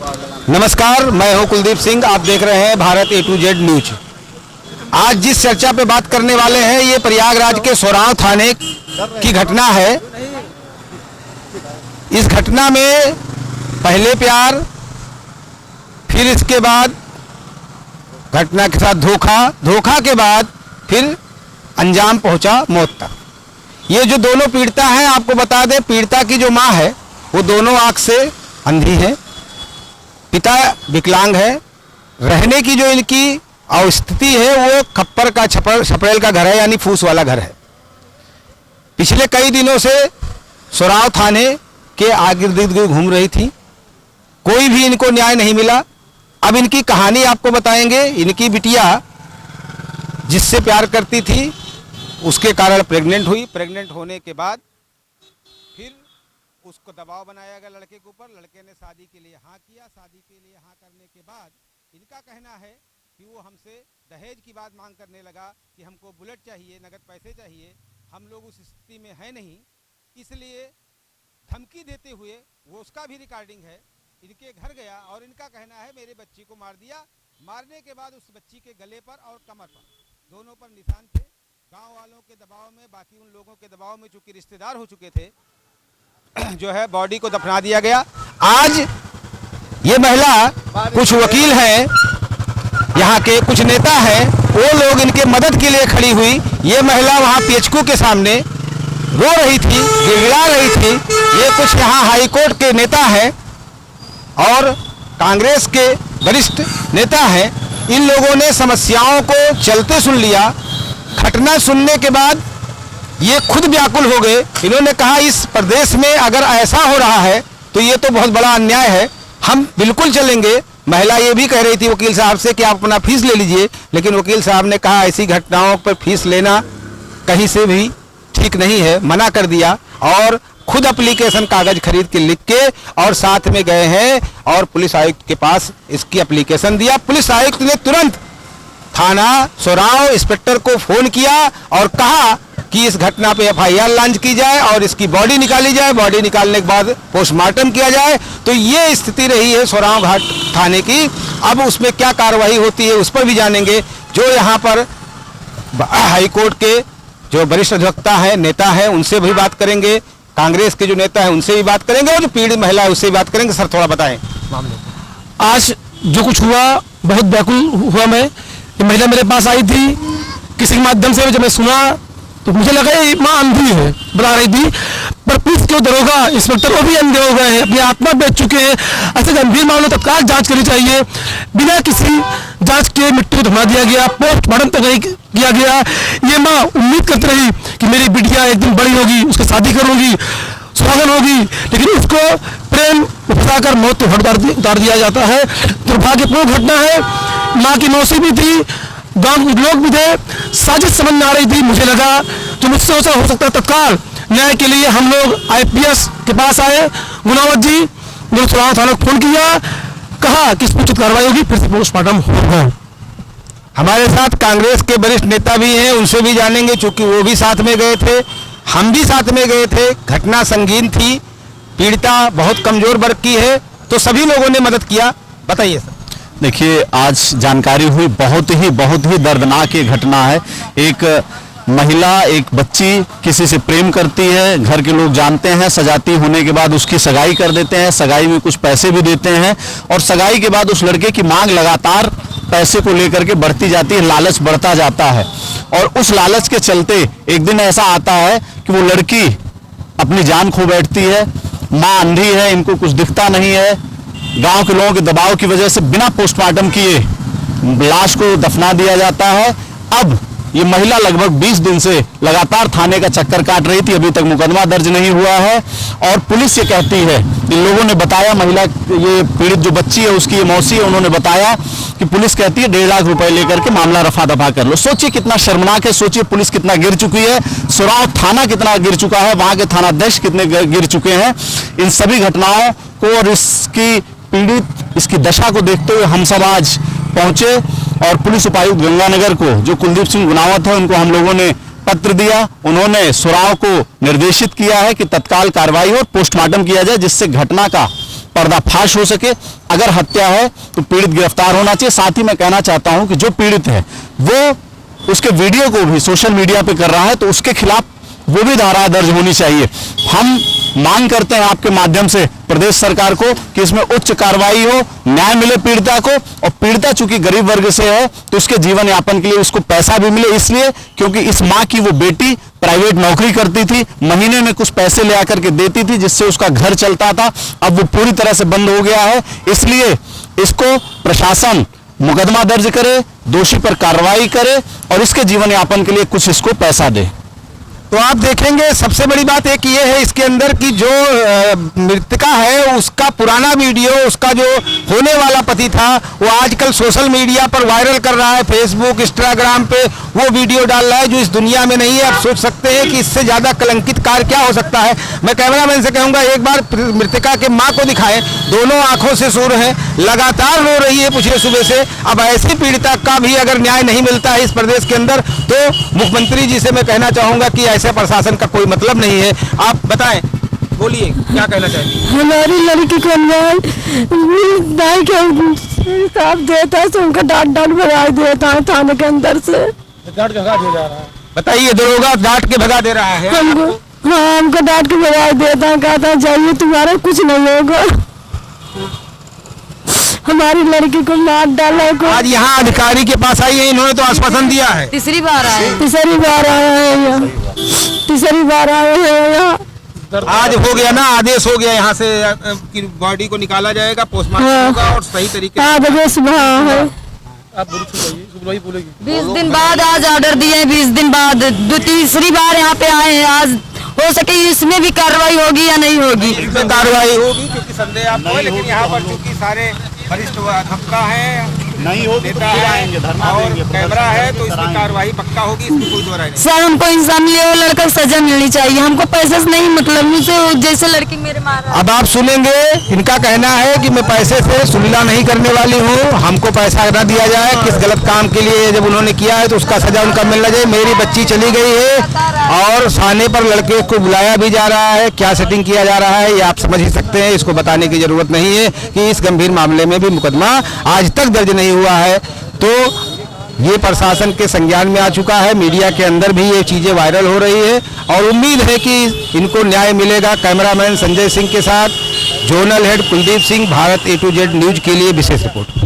नमस्कार, मैं हूं कुलदीप सिंह। आप देख रहे हैं Bharat A to Z news. आज जिस चर्चा पे बात करने वाले हैं ये प्रयागराज के सोराव थाने की घटना है। इस घटना में पहले प्यार, फिर इसके बाद घटना के साथ धोखा के बाद फिर अंजाम पहुंचा मौत तक। ये जो दोनों पीड़िता हैं, आपको बता दें, पीड़िता की जो मां है वो दोनों आंख से अंधी है, पिता विकलांग है। रहने की जो इनकी स्थिति है वो खप्पर का छपरेल का घर है, यानी फूस वाला घर है। पिछले कई दिनों से सोराव थाने के इर्द-गिर्द घूम रही थी, कोई भी इनको न्याय नहीं मिला। अब इनकी कहानी आपको बताएंगे। इनकी बिटिया जिससे प्यार करती थी उसके कारण प्रेग्नेंट हुई। प्रेग्नेंट होने के बाद फिर उसको दबाव बनाया गया लड़के के ऊपर। लड़के ने शादी के लिए हाँ किया। शादी के लिए हाँ करने के बाद इनका कहना है कि वो हमसे दहेज की बात मांग करने लगा कि हमको बुलेट चाहिए, नगद पैसे चाहिए। हम लोग उस स्थिति में है नहीं, इसलिए धमकी देते हुए, वो उसका भी रिकॉर्डिंग है, इनके घर गया और इनका कहना है मेरे बच्ची को मार दिया। मारने के बाद उस बच्ची के गले पर और कमर पर, दोनों पर निशान थे। गांव वालों के दबाव में, बाकी उन लोगों के दबाव में, चूंकि रिश्तेदार हो चुके थे, जो है बॉडी को दफना दिया गया। आज ये महिला, कुछ वकील हैं, यहाँ के कुछ नेता हैं, वो लोग इनके मदद के लिए खड़ी हुई। ये महिला वहाँ PHQ के सामने रो रही थी, गिड़गिड़ा रही थी। ये कुछ यहाँ हाई कोर्ट के नेता हैं और कांग्रेस के वरिष्ठ नेता हैं। इन लोगों ने समस्याओं को चलते सुन लिया। घटना सुनने के बाद ये खुद व्याकुल हो गए। इन्होंने कहा इस प्रदेश में अगर ऐसा हो रहा है तो ये तो बहुत बड़ा अन्याय है, हम बिल्कुल चलेंगे। महिला ये भी कह रही थी वकील साहब से कि आप अपना फीस ले लीजिए, लेकिन वकील साहब ने कहा ऐसी घटनाओं पर फीस लेना कहीं से भी ठीक नहीं है, मना कर दिया। और खुद एप्लीकेशन कागज खरीद के लिख के और साथ में गए हैं और पुलिस आयुक्त के पास इसकी एप्लीकेशन दिया। पुलिस आयुक्त ने तुरंत थाना सोराव इंस्पेक्टर को फोन किया और कहा कि इस घटना पे FIR लॉन्च की जाए और इसकी बॉडी निकाली जाए। बॉडी निकालने के बाद पोस्टमार्टम किया जाए। तो ये स्थिति रही है सोराव घाट थाने की। अब उसमें क्या कार्रवाई होती है उस पर भी जानेंगे। जो यहाँ पर हाई कोर्ट के जो वरिष्ठ अधिवक्ता हैं, नेता हैं, उनसे भी बात करेंगे। कांग्रेस के जो नेता हैं उनसे भी बात करेंगे और जो पीड़ित महिला है उससे भी बात करेंगे। सर थोड़ा बताएं मामले। आज जो कुछ हुआ बहुत व्याकुल हुआ। मैं, ये महिला मेरे पास आई थी, किसी के माध्यम से जब मैं सुना तो मुझे लगा ये माँ अंधी है, बता रही थी। पर पुलिस के दरोगा इंस्पेक्टर वो भी अंधे हो गए हैं, अपनी आत्मा बेच चुके हैं। ऐसे गंभीर मामलों तत्काल जांच करनी चाहिए। बिना किसी जांच के मिट्टी को थमा दिया गया, पोस्टमार्टम तक नहीं किया गया। ये माँ उम्मीद करती रही कि मेरी बिटिया एक दिन बड़ी होगी, उसकी शादी करूंगी, सुहागन होगी, लेकिन उसको प्रेम फंसाकर मौत को उतार दिया जाता है। दुर्भाग्यपूर्ण घटना है। माँ की मौसी भी थी, गांव के लोग भी थे, साजिश समझ में आ रही थी। मुझे लगा जो मुझसे हो सकता है तत्काल न्याय के लिए हम लोग IPS के पास आए, गुनावत जी ने सोराव थाना को फोन किया, कहा कि इस पर उचित कार्रवाई होगी, फिर से पोस्टमार्टम होगा। हमारे साथ कांग्रेस के वरिष्ठ नेता भी हैं, उनसे भी जानेंगे, चूंकि वो भी साथ में गए थे, हम भी साथ में गए थे। घटना संगीन थी, पीड़िता बहुत कमजोर वर्ग की है, तो सभी लोगों ने मदद किया। बताइए सर। देखिए, आज जानकारी हुई, बहुत ही दर्दनाक ये घटना है। एक महिला, एक बच्ची किसी से प्रेम करती है, घर के लोग जानते हैं, सजाती होने के बाद उसकी सगाई कर देते हैं, सगाई में कुछ पैसे भी देते हैं और सगाई के बाद उस लड़के की मांग लगातार पैसे को लेकर के बढ़ती जाती है, लालच बढ़ता जाता है। और उस लालच के चलते एक दिन ऐसा आता है कि वो लड़की अपनी जान खो बैठती है। माँ अंधी है, इनको कुछ दिखता नहीं है। गांव के लोगों के दबाव की वजह से बिना पोस्टमार्टम किए लाश को दफना दिया जाता है। अब ये महिला लगभग 20 दिन से लगातार थाने का चक्कर काट रही थी, अभी तक मुकदमा दर्ज नहीं हुआ है। और पुलिस ये कहती है, इन लोगों ने बताया, महिला ये पीड़ित जो बच्ची है उसकी ये मौसी है, उन्होंने बताया कि पुलिस कहती है 1.5 लाख रुपए लेकर के मामला रफा दफा कर लो। सोचिए कितना शर्मनाक है, सोचिए पुलिस कितना गिर चुकी है, सोराव थाना कितना गिर चुका है, वहां के थानाध्यक्ष कितने गिर चुके हैं। इन सभी घटनाओं को और इसकी पीड़ित इसकी दशा को देखते हुए हम सब आज पहुंचे और पुलिस उपायुक्त गंगानगर को, जो कुलदीप सिंह गुनावत है, उनको हम लोगों ने पत्र दिया। उन्होंने सोराव को निर्देशित किया है कि तत्काल कार्रवाई हो और पोस्टमार्टम किया जाए, जिससे घटना का पर्दाफाश हो सके। अगर हत्या है तो पीड़ित गिरफ्तार होना चाहिए। साथ ही मैं कहना चाहता हूं कि जो पीड़ित है वो उसके वीडियो को भी सोशल मीडिया पे कर रहा है तो उसके खिलाफ वो भी धारा दर्ज होनी चाहिए। हम मांग करते हैं आपके माध्यम से प्रदेश सरकार को कि इसमें उच्च कार्रवाई हो, न्याय मिले पीड़िता को, और पीड़िता चूंकि गरीब वर्ग से है तो उसके जीवन यापन के लिए उसको पैसा भी मिले, इसलिए क्योंकि इस माँ की वो बेटी प्राइवेट नौकरी करती थी, महीने में कुछ पैसे ले आकर के देती थी जिससे उसका घर चलता था। अब वो पूरी तरह से बंद हो गया है, इसलिए इसको प्रशासन मुकदमा दर्ज करे, दोषी पर कार्रवाई करे और इसके जीवन यापन के लिए कुछ इसको पैसा दे। तो आप देखेंगे सबसे बड़ी बात एक ये है इसके अंदर कि जो मृतका है उसका पुराना वीडियो, उसका जो होने वाला पति था वो आजकल सोशल मीडिया पर वायरल कर रहा है, फेसबुक इंस्टाग्राम पे वो वीडियो डाल रहा है जो इस दुनिया में नहीं है। आप सोच सकते हैं कि इससे ज्यादा कलंकित कार्य क्या हो सकता है। मैं कैमरामैन से कहूंगा एक बार मृतका के माँ को दिखाएं, दोनों आंखों से सो रहे हैं, लगातार रो रही है पिछले सुबह से। अब ऐसी पीड़िता का भी अगर न्याय नहीं मिलता है इस प्रदेश के अंदर तो मुख्यमंत्री जी से मैं कहना चाहूंगा कि ऐसे प्रशासन का कोई मतलब नहीं है। आप बताएं, बोलिए क्या कहना चाहती हैं? हमारी लड़की को न्याय के इंसाफ देता है तो उनका डांट भगा देता है थाने के अंदर से। बताइए, दरोगा डांट के भगा दे रहा है हमको, हाँ हमको डांट के भगा देता है, कहता है जाइए तुम्हारा कुछ नहीं होगा। हमारी लड़की को मार डाला को। आज यहाँ अधिकारी के पास आई है, इन्होंने तो आश्वासन दिया है। तीसरी बार आए हैं यहाँ, तीसरी बार आए हैं यहाँ। आज हो गया ना, आदेश हो गया यहाँ से कि बॉडी को निकाला जाएगा, पोस्टमार्टम होगा और सही तरीके से 8 बजे सुबह है। 20 दिन बाद आज ऑर्डर दिए हैं, 20 दिन बाद तीसरी बार यहाँ पे आए हैं। आज हो सके इसमें भी कार्रवाई होगी या नहीं होगी। इसमें कार्रवाई होगी क्योंकि संदेह आपको है, लेकिन यहाँ पर चूंकि सारे वरिष्ठ अधिवक्ता है, नहीं होगी तो फिर आएंगे, धरना और देंगे, कैमरा है तो इसमें कार्रवाई पक्का होगी, इसमें कोई दो राय नहीं। सर हमको इंसाफ मिले, वो लड़का को सजा मिलनी चाहिए, हमको पैसे से नहीं मतलब, मुझसे जैसे लड़की मेरे मारा। अब आप सुनेंगे, इनका कहना है कि मैं पैसे से सुलीला नहीं करने वाली हूँ, हमको पैसा न दिया जाए, किस गलत काम के लिए जब उन्होंने किया है तो उसका सजा उनका मिलना चाहिए। मेरी बच्ची चली गई है और थाने पर लड़के को बुलाया भी जा रहा है, क्या सेटिंग किया जा रहा है ये आप समझ ही सकते हैं, इसको बताने की जरूरत नहीं है कि इस गंभीर मामले में भी मुकदमा आज तक दर्ज नहीं हुआ है। तो ये प्रशासन के संज्ञान में आ चुका है, मीडिया के अंदर भी ये चीजें वायरल हो रही है और उम्मीद है कि इनको न्याय मिलेगा। कैमरामैन संजय सिंह के साथ zonal head Kuldeep Singh, Bharat A to Z news के लिए विशेष रिपोर्ट।